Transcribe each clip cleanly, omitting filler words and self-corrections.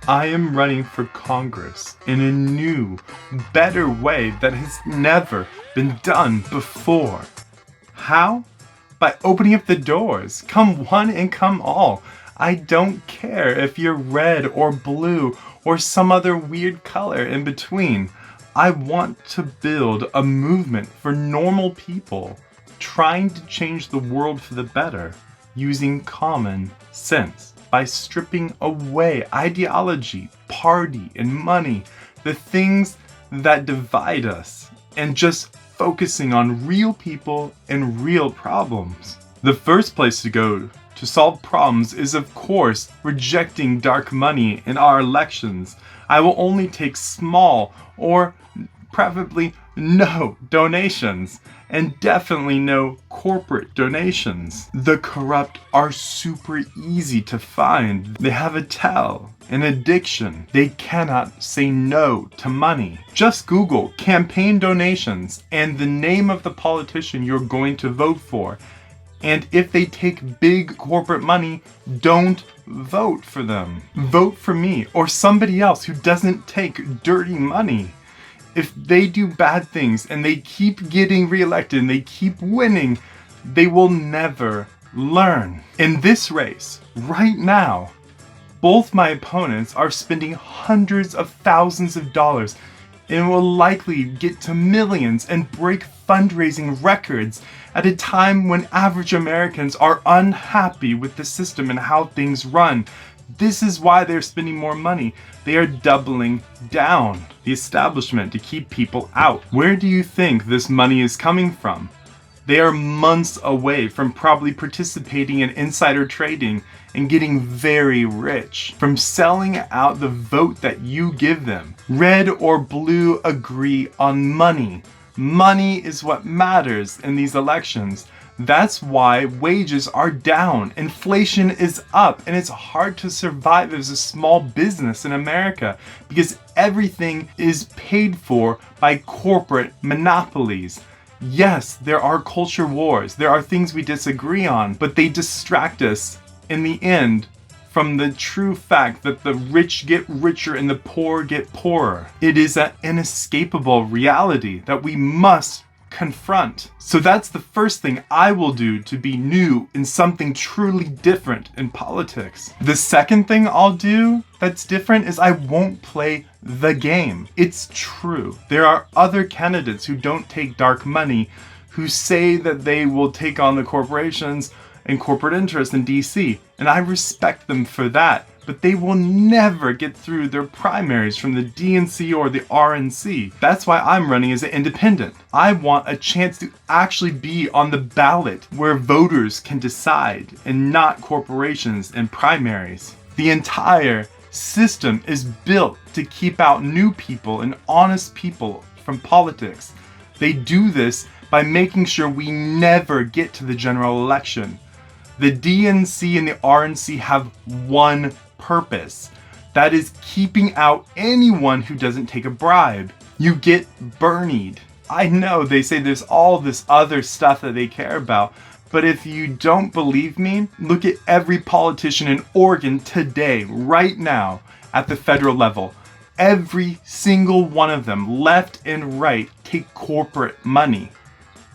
I am running for Congress in a new, better way that has never been done before. How? By opening up the doors. Come one and come all. I don't care if you're red or blue or some other weird color in between. I want to build a movement for normal people trying to change the world for the better using common sense. By stripping away ideology, party, and money, the things that divide us, and just focusing on real people and real problems. The first place to go to solve problems is, of course, rejecting dark money in our elections. I will only take small or preferably no donations, and definitely no corporate donations. The corrupt are super easy to find. They have a tell, an addiction. They cannot say no to money. Just Google campaign donations and the name of the politician you're going to vote for. And if they take big corporate money, don't vote for them. Vote for me or somebody else who doesn't take dirty money. If they do bad things and they keep getting reelected and they keep winning, they will never learn. In this race, right now, both my opponents are spending hundreds of thousands of dollars and will likely get to millions and break fundraising records at a time when average Americans are unhappy with the system and how things run. This is why they're spending more money. They are doubling down the establishment to keep people out. Where do you think this money is coming from? They are months away from probably participating in insider trading and getting very rich from selling out the vote that you give them. Red or blue agree on money. Money is what matters in these elections. That's why wages are down, inflation is up, and it's hard to survive as a small business in America because everything is paid for by corporate monopolies. Yes, there are culture wars, there are things we disagree on, but they distract us in the end from the true fact that the rich get richer and the poor get poorer. It is an inescapable reality that we must confront. So that's the first thing I will do to be new in something truly different in politics. The second thing I'll do that's different is I won't play the game. It's true. There are other candidates who don't take dark money, who say that they will take on the corporations and corporate interests in DC, and I respect them for that. But they will never get through their primaries from the DNC or the RNC. That's why I'm running as an independent. I want a chance to actually be on the ballot where voters can decide and not corporations and primaries. The entire system is built to keep out new people and honest people from politics. They do this by making sure we never get to the general election. The DNC and the RNC have one purpose. That is keeping out anyone who doesn't take a bribe. You get Bernied. I know they say there's all this other stuff that they care about, but if you don't believe me, look at every politician in Oregon today, right now, at the federal level. Every single one of them, left and right, take corporate money.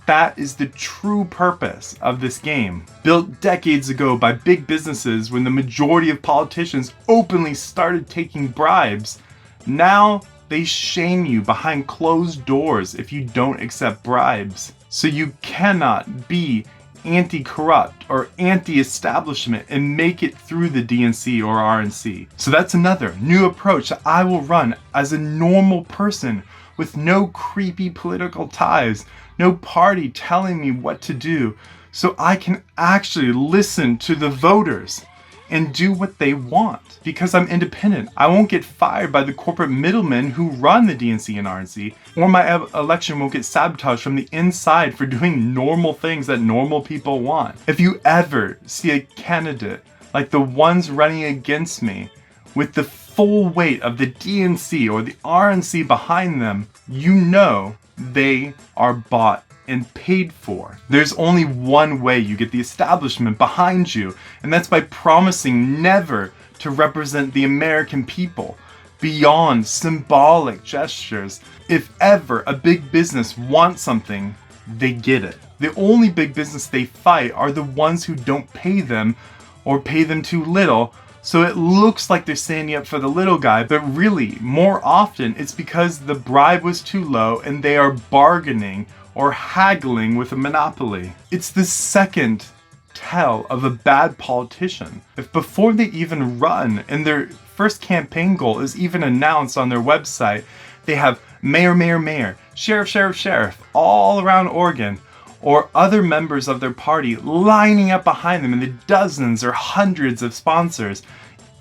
That is the true purpose of this game. Built decades ago by big businesses when the majority of politicians openly started taking bribes. Now they shame you behind closed doors if you don't accept bribes. So you cannot be anti-corrupt or anti-establishment and make it through the DNC or RNC. So that's another new approach that I will run as a normal person with no creepy political ties, no party telling me what to do, so I can actually listen to the voters and do what they want. Because I'm independent, I won't get fired by the corporate middlemen who run the DNC and RNC, or my election won't get sabotaged from the inside for doing normal things that normal people want. If you ever see a candidate like the ones running against me with the full weight of the DNC or the RNC behind them, you know they are bought and paid for. There's only one way you get the establishment behind you, and that's by promising never to represent the American people beyond symbolic gestures. If ever a big business wants something, they get it. The only big business they fight are the ones who don't pay them or pay them too little, so it looks like they're standing up for the little guy, but really, more often, it's because the bribe was too low and they are bargaining or haggling with a monopoly. It's the second tell of a bad politician. If before they even run and their first campaign goal is even announced on their website, they have mayor, mayor, mayor, sheriff, sheriff, sheriff, all around Oregon, or other members of their party lining up behind them in the dozens or hundreds of sponsors,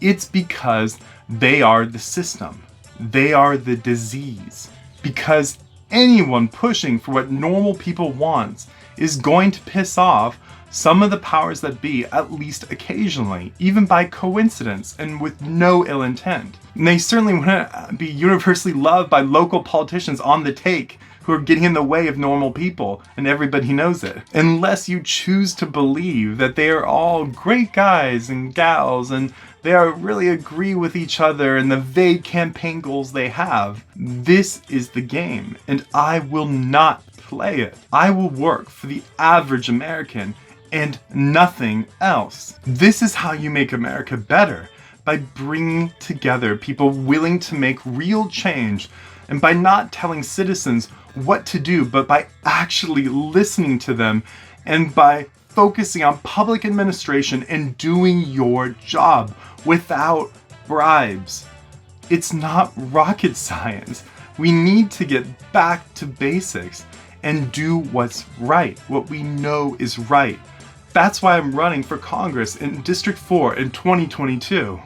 it's because they are the system. They are the disease. Because anyone pushing for what normal people want is going to piss off some of the powers that be, at least occasionally, even by coincidence and with no ill intent. And they certainly want to be universally loved by local politicians on the take who are getting in the way of normal people, and everybody knows it. Unless you choose to believe that they are all great guys and gals and they are really agree with each other and the vague campaign goals they have. This is the game, and I will not play it. I will work for the average American and nothing else. This is how you make America better, by bringing together people willing to make real change, and by not telling citizens what to do, but by actually listening to them, and by focusing on public administration and doing your job without bribes. It's not rocket science. We need to get back to basics and do what's right, what we know is right. That's why I'm running for Congress in District 4 in 2022.